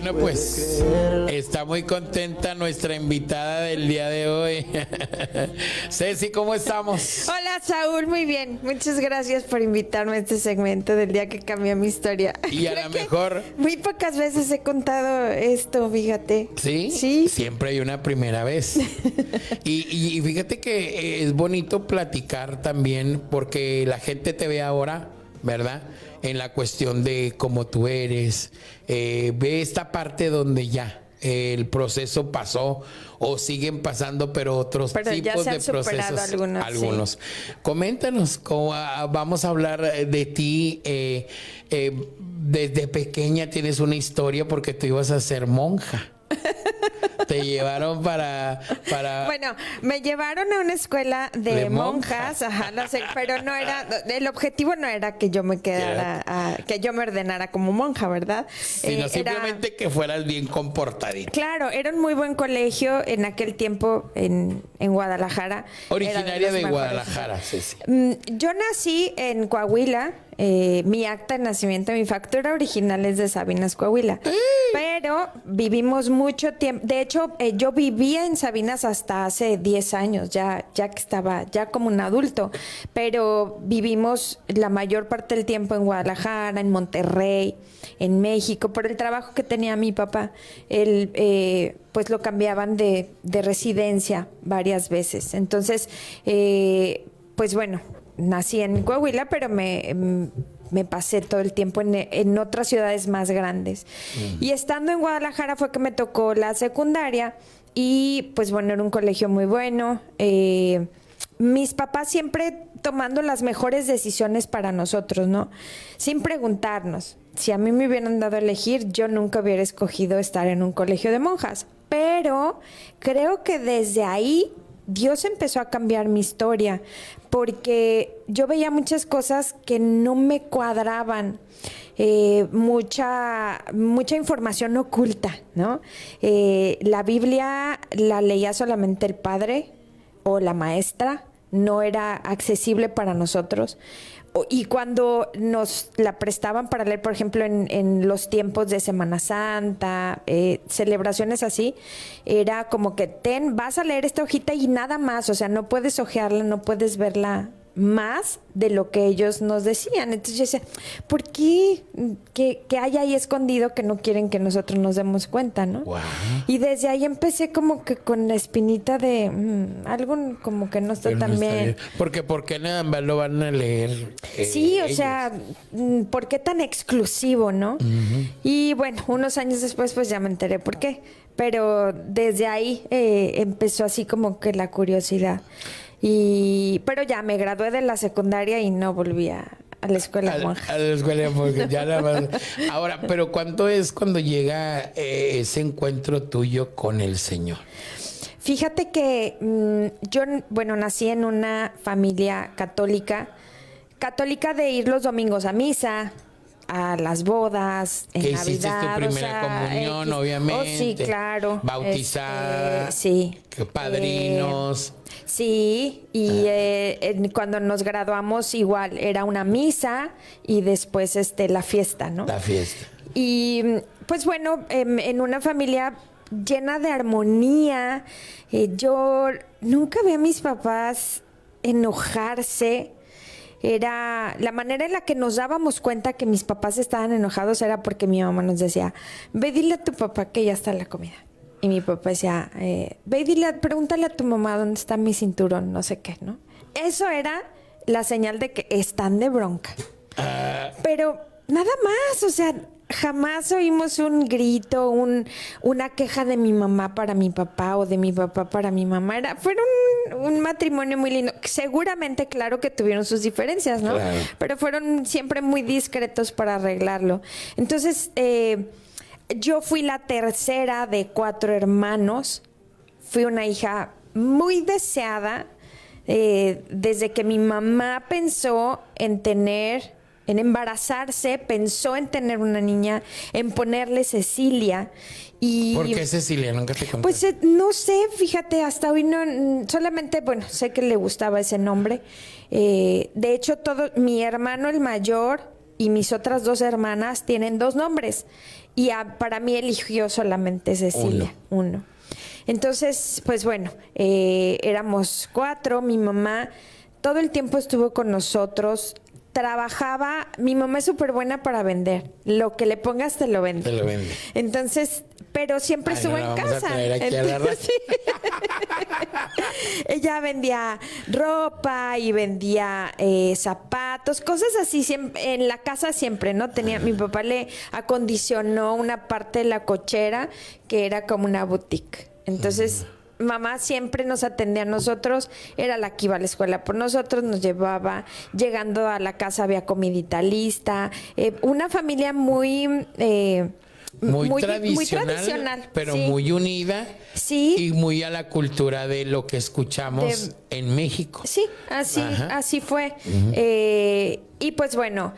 Bueno, pues está muy contenta nuestra invitada del día de hoy. Ceci, ¿cómo estamos? Hola, Saúl, muy bien. Muchas gracias por invitarme a este segmento del día que cambió mi historia. Y a lo mejor... Muy pocas veces he contado esto, fíjate. ¿Sí? Sí. Siempre hay una primera vez. Y fíjate que es bonito platicar también porque la gente te ve ahora, ¿verdad? En la cuestión de cómo tú eres. Ve esta parte donde ya el proceso pasó o siguen pasando, pero otros tipos de procesos. Algunos. Sí. Coméntanos, vamos a hablar de ti. Desde pequeña tienes una historia porque tú ibas a ser monja. Te llevaron para... Bueno, me llevaron a una escuela de monjas, ajá, no sé, pero no era, el objetivo no era que yo me quedara, que yo me ordenara como monja, ¿verdad? Sino simplemente que fueras bien comportadita. Claro, era un muy buen colegio en aquel tiempo en Guadalajara. Originaria de Guadalajara, sí. Yo nací en Coahuila. Mi acta de nacimiento, mi factura original es de Sabinas, Coahuila. Pero vivimos mucho tiempo. De hecho, yo vivía en Sabinas hasta hace 10 años, ya que estaba ya como un adulto. Pero vivimos la mayor parte del tiempo en Guadalajara, en Monterrey, en México, por el trabajo que tenía mi papá. Él, pues lo cambiaban de residencia varias veces. Entonces, pues bueno, nací en Coahuila, pero me pasé todo el tiempo en otras ciudades más grandes. Y estando en Guadalajara fue que me tocó la secundaria y pues bueno, era un colegio muy bueno. Mis papás siempre tomando las mejores decisiones para nosotros, ¿no? Sin preguntarnos. Si a mí me hubieran dado a elegir, yo nunca hubiera escogido estar en un colegio de monjas. Pero creo que desde ahí Dios empezó a cambiar mi historia, porque yo veía muchas cosas que no me cuadraban, mucha información oculta, ¿no? La Biblia la leía solamente el padre o la maestra, no era accesible para nosotros. Y cuando nos la prestaban para leer, por ejemplo, en los tiempos de Semana Santa, celebraciones así, era como que vas a leer esta hojita y nada más, o sea, no puedes hojearla, no puedes verla más de lo que ellos nos decían. Entonces yo decía, ¿por qué? ¿Qué hay ahí escondido que no quieren que nosotros nos demos cuenta, no? Wow. Y desde ahí empecé como que con la espinita de algo como que no está tan bien. Porque ¿por qué nada más lo van a leer? Sí, o ellos? sea, ¿por qué tan exclusivo, no? Uh-huh. Y bueno, unos años después pues ya me enteré por qué. Pero desde ahí empezó así como que la curiosidad. Pero ya me gradué de la secundaria y no volví a la escuela monja. A la escuela monja, ya nada más. Ahora, pero ¿cuánto es cuando llega ese encuentro tuyo con el Señor? Fíjate que yo, bueno, nací en una familia católica de ir los domingos a misa, a las bodas, en Navidad. Hiciste tu primera comunión, obviamente. Oh, sí, claro. Bautizada. Sí. Padrinos. Sí, y cuando nos graduamos igual, era una misa y después la fiesta, ¿no? La fiesta. Y pues bueno, en una familia llena de armonía, yo nunca vi a mis papás enojarse. Era la manera en la que nos dábamos cuenta que mis papás estaban enojados era porque mi mamá nos decía, ve dile a tu papá que ya está la comida. Y mi papá decía, ve y pregúntale a tu mamá dónde está mi cinturón, no sé qué, ¿no? Eso era la señal de que están de bronca. Pero nada más, o sea, jamás oímos un grito, una queja de mi mamá para mi papá o de mi papá para mi mamá. Fueron un matrimonio muy lindo. Seguramente, claro que tuvieron sus diferencias, ¿no? Claro. Pero fueron siempre muy discretos para arreglarlo. Entonces, yo fui la tercera de 4 hermanos. Fui una hija muy deseada desde que mi mamá pensó en embarazarse, pensó en tener una niña, en ponerle Cecilia. ¿Por qué Cecilia? Nunca te conté. Pues no sé, fíjate, hasta hoy no, solamente, bueno, sé que le gustaba ese nombre. De hecho, mi hermano el mayor y mis otras 2 hermanas tienen 2 nombres. Y para mí eligió solamente Cecilia, uno. Entonces, pues bueno, éramos 4, mi mamá todo el tiempo estuvo con nosotros, trabajaba, mi mamá es súper buena para vender, lo que le pongas te lo vende. Te lo vende. Entonces, pero siempre estuvo en casa. Entonces, ella vendía ropa y vendía zapatos, cosas así en la casa siempre, ¿no? Mi papá le acondicionó una parte de la cochera que era como una boutique. Entonces, mamá siempre nos atendía a nosotros, era la que iba a la escuela por nosotros, nos llevaba, llegando a la casa había comidita lista, una familia muy tradicional, pero sí. muy unida, sí. Y muy a la cultura de lo que escuchamos en México. Sí, así fue. Y pues bueno,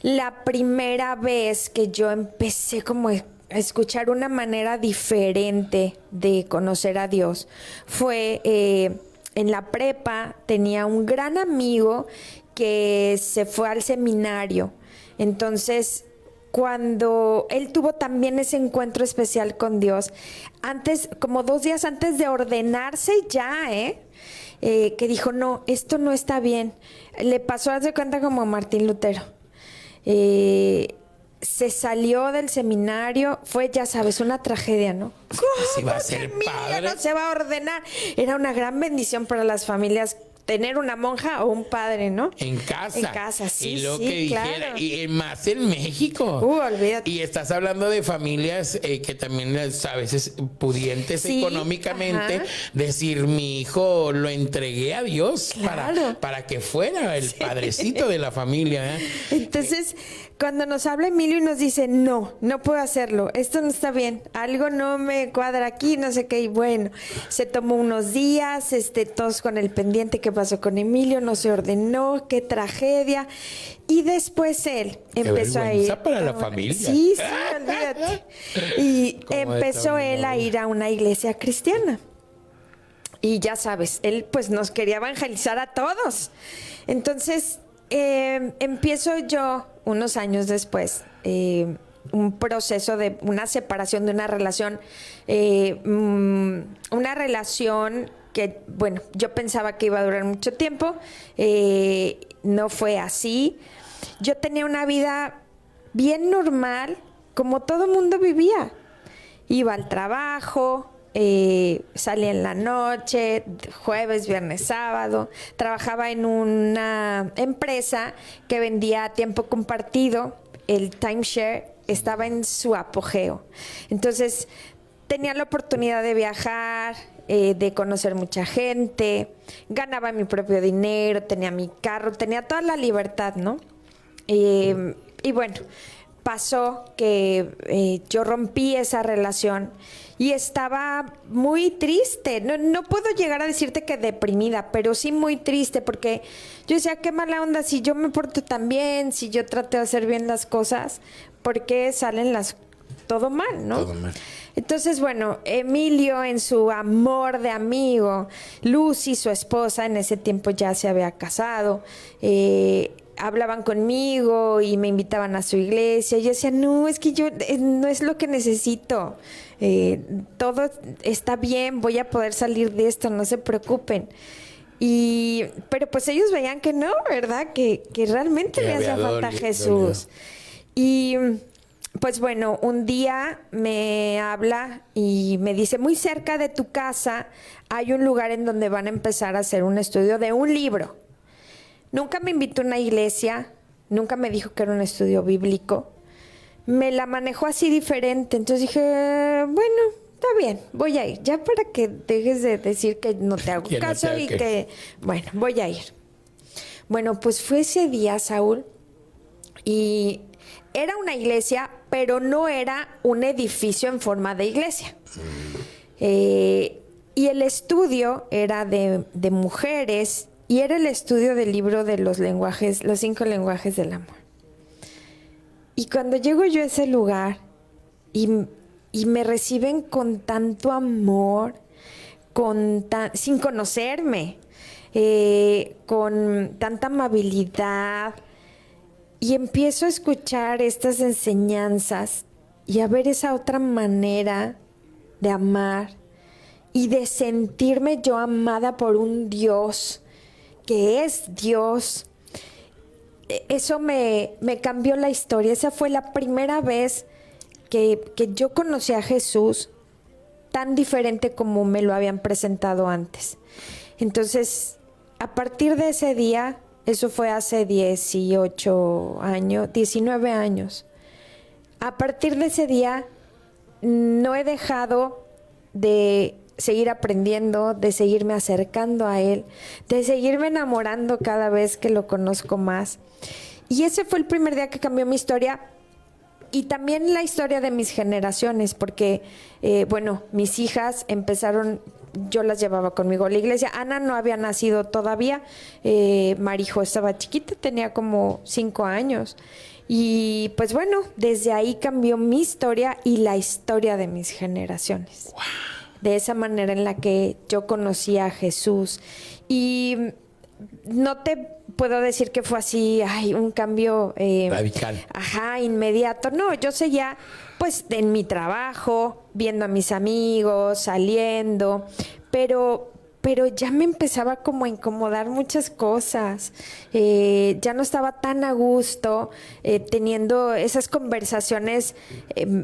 la primera vez que yo empecé como a escuchar una manera diferente de conocer a Dios fue en la prepa. Tenía un gran amigo que se fue al seminario. Entonces, cuando él tuvo también ese encuentro especial con Dios, como 2 días antes de ordenarse ya, que dijo, no, esto no está bien. Le pasó, haz de cuenta, como a Martín Lutero. Se salió del seminario, fue, ya sabes, una tragedia, ¿no? Si va a ser padre. No se va a ordenar. Era una gran bendición para las familias tener una monja o un padre, ¿no? En casa, sí, y lo sí, que dijera, claro. y más en México. Olvídate. Y estás hablando de familias que también a veces pudientes económicamente, ajá. Decir, mi hijo lo entregué a Dios, claro. para que fuera el padrecito de la familia. Entonces, cuando nos habla Emilio y nos dice, no puedo hacerlo, esto no está bien, algo no me cuadra aquí, no sé qué, y bueno, se tomó unos días, todos con el pendiente, qué pasó con Emilio, no se ordenó, qué tragedia, y después él empezó a ir para la familia. Sí, olvídate. Y empezó él a ir a una iglesia cristiana. Y ya sabes, él pues nos quería evangelizar a todos. Entonces, empiezo yo, unos años después, un proceso de una separación de una relación, que, bueno, yo pensaba que iba a durar mucho tiempo, no fue así. Yo tenía una vida bien normal, como todo mundo vivía. Iba al trabajo, salía en la noche, jueves, viernes, sábado. Trabajaba en una empresa que vendía a tiempo compartido. El timeshare estaba en su apogeo. Entonces, tenía la oportunidad de viajar, de conocer mucha gente, ganaba mi propio dinero, tenía mi carro, tenía toda la libertad, ¿no? Y bueno, pasó que yo rompí esa relación y estaba muy triste. No puedo llegar a decirte que deprimida, pero sí muy triste, porque yo decía, qué mala onda, si yo me porto tan bien, si yo trato de hacer bien las cosas, ¿por qué salen todo mal, no? Todo mal. Entonces, bueno, Emilio, en su amor de amigo, Lucy, su esposa, en ese tiempo ya se había casado, hablaban conmigo y me invitaban a su iglesia. Yo decía, no, es que yo no es lo que necesito. Todo está bien, voy a poder salir de esto, no se preocupen. Pero pues ellos veían que no, ¿verdad? Que realmente me hacía falta Jesús. Y pues bueno, un día me habla y me dice, muy cerca de tu casa hay un lugar en donde van a empezar a hacer un estudio de un libro. Nunca me invitó a una iglesia, nunca me dijo que era un estudio bíblico. Me la manejó así diferente. Entonces dije, bueno, está bien, voy a ir. Ya para que dejes de decir que no te hago caso y que, bueno, voy a ir. Bueno, pues fue ese día, Saúl, y era una iglesia, pero no era un edificio en forma de iglesia. Y el estudio era de mujeres. Y era el estudio del libro de los 5 lenguajes del amor. Y cuando llego yo a ese lugar y me reciben con tanto amor, sin conocerme, con tanta amabilidad, Y empiezo a escuchar estas enseñanzas y a ver esa otra manera de amar y de sentirme yo amada por un Dios que es Dios. Eso me cambió la historia. Esa fue la primera vez que yo conocí a Jesús tan diferente como me lo habían presentado antes. Entonces, a partir de ese día, eso fue hace 19 años. A partir de ese día, no he dejado de seguir aprendiendo, de seguirme acercando a Él, de seguirme enamorando cada vez que lo conozco más. Y ese fue el primer día que cambió mi historia y también la historia de mis generaciones, porque, mis hijas empezaron, yo las llevaba conmigo a la iglesia. Ana no había nacido todavía, Marijo estaba chiquita, tenía como 5 años. Y pues bueno, desde ahí cambió mi historia y la historia de mis generaciones. Wow. De esa manera en la que yo conocí a Jesús. Y no te puedo decir que fue así, un cambio radical. Inmediato. No, yo seguía pues en mi trabajo, viendo a mis amigos, saliendo, pero ya me empezaba como a incomodar muchas cosas. Ya no estaba tan a gusto teniendo esas conversaciones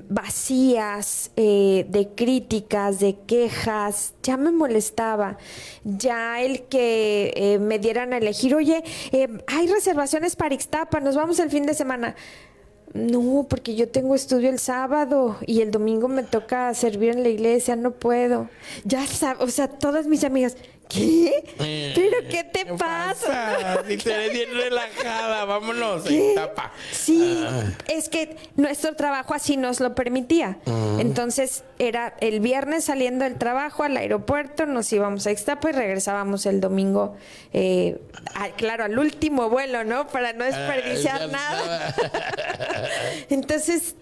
vacías, de críticas, de quejas. Ya me molestaba. Ya el que me dieran a elegir, oye, hay reservaciones para Ixtapa, nos vamos el fin de semana. No, porque yo tengo estudio el sábado y el domingo me toca servir en la iglesia, no puedo. Ya sabes, todas mis amigas, ¿qué? ¿Pero qué te pasa? Si te eres bien relajada, vámonos, Ixtapa. Sí, es que nuestro trabajo así nos lo permitía. Entonces, era el viernes saliendo del trabajo al aeropuerto, nos íbamos a Ixtapa y regresábamos el domingo, al último vuelo, ¿no? Para no desperdiciar nada. Entonces,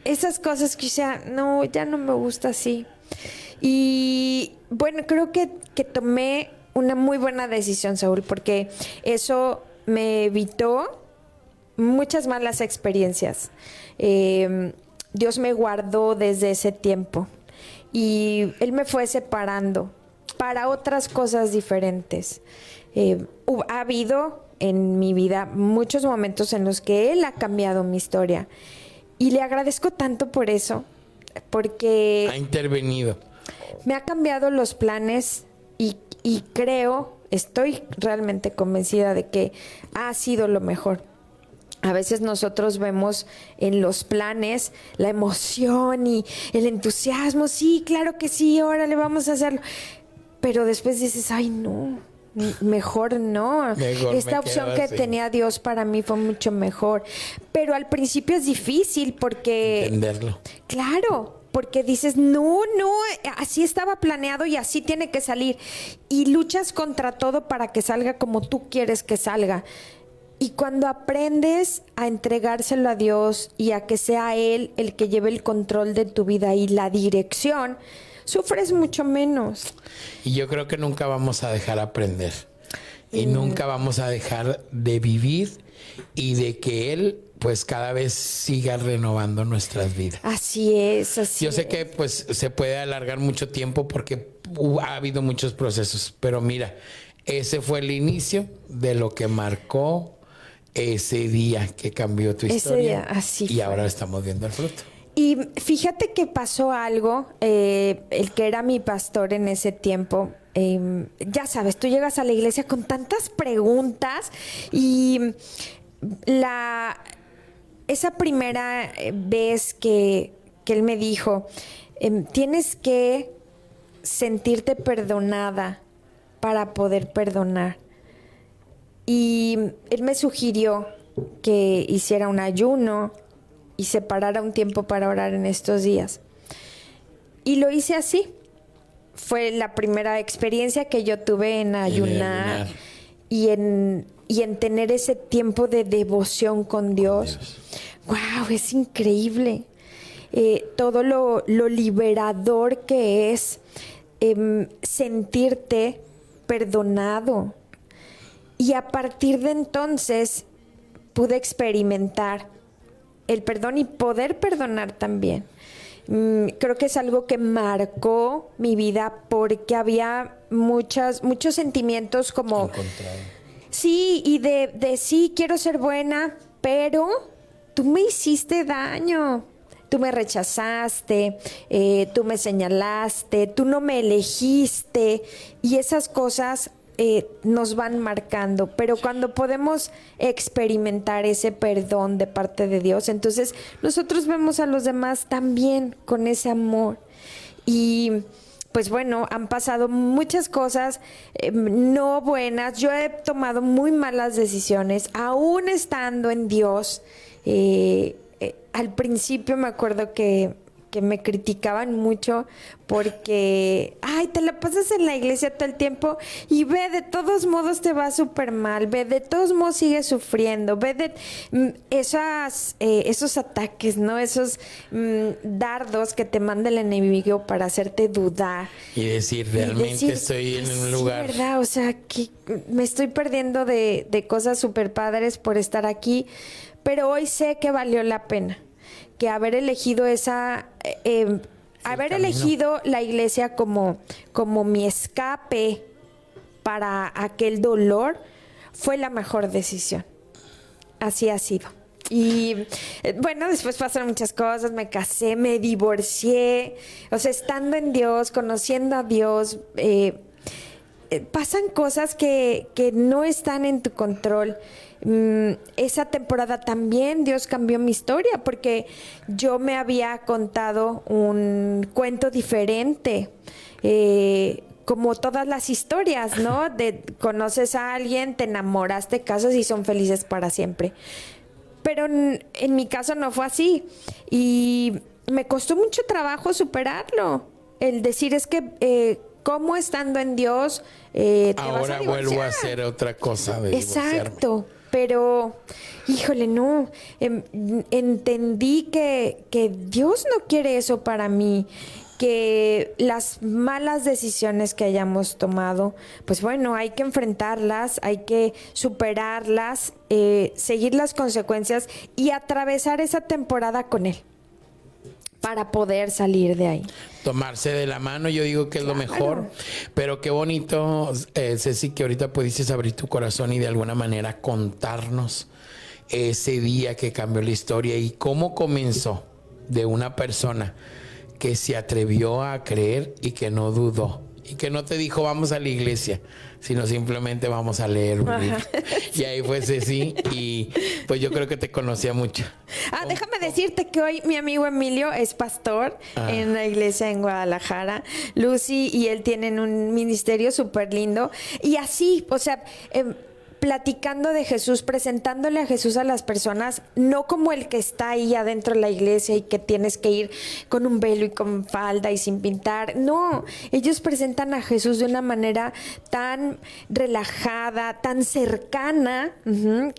esas cosas que ya no me gusta así. Y bueno, creo que tomé una muy buena decisión, Saúl, porque eso me evitó muchas malas experiencias. Dios me guardó desde ese tiempo y Él me fue separando para otras cosas diferentes. Ha habido en mi vida muchos momentos en los que Él ha cambiado mi historia y le agradezco tanto por eso, porque ha intervenido. Me ha cambiado los planes y estoy realmente convencida de que ha sido lo mejor. A veces nosotros vemos en los planes la emoción y el entusiasmo. Sí, claro que sí, órale, vamos a hacerlo. Pero después dices, ay, no, mejor no. Esta opción que tenía Dios para mí fue mucho mejor. Pero al principio es difícil porque... entenderlo. Claro, porque dices, no, así estaba planeado y así tiene que salir. Y luchas contra todo para que salga como tú quieres que salga. Y cuando aprendes a entregárselo a Dios y a que sea Él el que lleve el control de tu vida y la dirección, sufres mucho menos. Y yo creo que nunca vamos a dejar aprender. Y nunca vamos a dejar de vivir y de que Él pues cada vez siga renovando nuestras vidas. Así es, Yo sé que pues se puede alargar mucho tiempo porque ha habido muchos procesos, pero mira, ese fue el inicio de lo que marcó ese día que cambió tu historia. Ese día, así y fue. Ahora estamos viendo el fruto. Y fíjate que pasó algo, el que era mi pastor en ese tiempo, ya sabes, tú llegas a la iglesia con tantas preguntas y esa primera vez que él me dijo, tienes que sentirte perdonada para poder perdonar. Y él me sugirió que hiciera un ayuno y separara un tiempo para orar en estos días. Y lo hice así. Fue la primera experiencia que yo tuve en ayunar y en tener ese tiempo de devoción con Dios. ¡Wow! Es increíble. Todo lo liberador que es sentirte perdonado. Y a partir de entonces pude experimentar el perdón y poder perdonar también. Creo que es algo que marcó mi vida porque había muchos sentimientos como... Encontrado. Sí, y de sí, quiero ser buena, pero tú me hiciste daño. Tú me rechazaste, tú me señalaste, tú no me elegiste. Y esas cosas nos van marcando. Pero cuando podemos experimentar ese perdón de parte de Dios, entonces nosotros vemos a los demás también con ese amor. Y pues bueno, han pasado muchas cosas no buenas. Yo he tomado muy malas decisiones, aún estando en Dios. Al principio me acuerdo que me criticaban mucho porque, ay, te la pasas en la iglesia todo el tiempo y ve, de todos modos te va súper mal, ve, de todos modos sigues sufriendo, ve de esos ataques, ¿no? Esos dardos que te manda el enemigo para hacerte dudar. Y decir, realmente estoy en un lugar. Sí, ¿verdad? O sea, que me estoy perdiendo de cosas súper padres por estar aquí, pero hoy sé que valió la pena. Que haber elegido elegido la iglesia como mi escape para aquel dolor fue la mejor decisión. Así ha sido. Y bueno, después pasaron muchas cosas, me casé, me divorcié, o sea, estando en Dios, conociendo a Dios, pasan cosas que no están en tu control. Esa temporada también Dios cambió mi historia porque yo me había contado un cuento diferente, como todas las historias, ¿no? Conoces a alguien, te enamoras, te casas y son felices para siempre. Pero en mi caso no fue así y me costó mucho trabajo superarlo. El decir es que cómo estando en Dios te vas a Ahora divorciar. vuelvo a hacer otra cosa de divorciarme. Exacto. Pero, híjole, no, entendí que Dios no quiere eso para mí, que las malas decisiones que hayamos tomado, pues bueno, hay que enfrentarlas, hay que superarlas, seguir las consecuencias y atravesar esa temporada con Él para poder salir de ahí. Tomarse de la mano, yo digo que es lo mejor, pero qué bonito, Ceci, que ahorita pudiste abrir tu corazón y de alguna manera contarnos ese día que cambió la historia y cómo comenzó de una persona que se atrevió a creer y que no dudó y que no te dijo vamos a la iglesia, sino simplemente vamos a leer un libro. Y ahí fue Ceci y pues yo creo que te conocía mucho. Déjame decirte que hoy mi amigo Emilio es pastor en una iglesia en Guadalajara. Lucy y él tienen un ministerio súper lindo. Y así, o sea, platicando de Jesús, presentándole a Jesús a las personas, no como el que está ahí adentro de la iglesia y que tienes que ir con un velo y con falda y sin pintar. No, ellos presentan a Jesús de una manera tan relajada, tan cercana,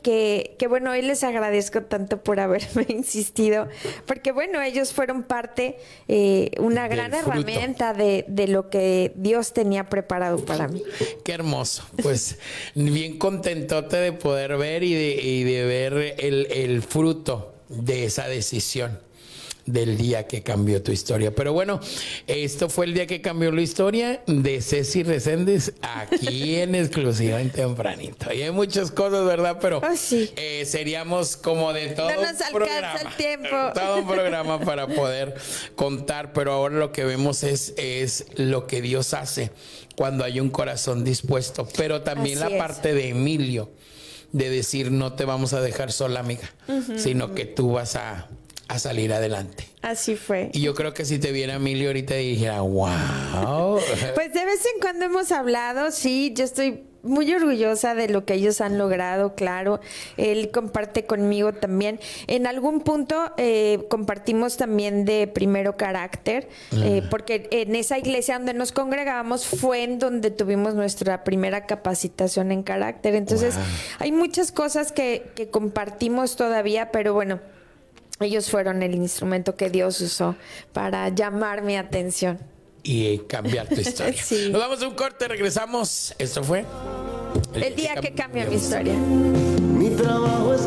que bueno, hoy les agradezco tanto por haberme insistido, porque bueno, ellos fueron parte, una gran herramienta de lo que Dios tenía preparado para mí. Qué hermoso, pues bien contentote de poder ver y de ver el fruto de esa decisión del día que cambió tu historia. Pero bueno, esto fue el día que cambió la historia de Ceci Reséndez aquí en exclusiva en Tempranito. Y hay muchas cosas, ¿verdad? Pero sí. Seríamos como de todo no nos alcanza el tiempo. Todo un programa para poder contar, pero ahora lo que vemos es lo que Dios hace cuando hay un corazón dispuesto, pero también Así la parte de Emilio de decir no te vamos a dejar sola, amiga, sino que tú vas a salir adelante. Así fue. Y yo creo que si te viera Emilio ahorita y dijera, wow. Pues de vez en cuando hemos hablado, sí, yo estoy muy orgullosa de lo que ellos han logrado, claro. Él comparte conmigo también. En algún punto compartimos también de primero carácter, porque en esa iglesia donde nos congregábamos fue en donde tuvimos nuestra primera capacitación en carácter. Entonces, hay muchas cosas que compartimos todavía, pero bueno, ellos fueron el instrumento que Dios usó para llamar mi atención. Y cambiar tu historia. Sí. Nos damos un corte, regresamos. Esto fue el día que cambió mi historia. Mi trabajo es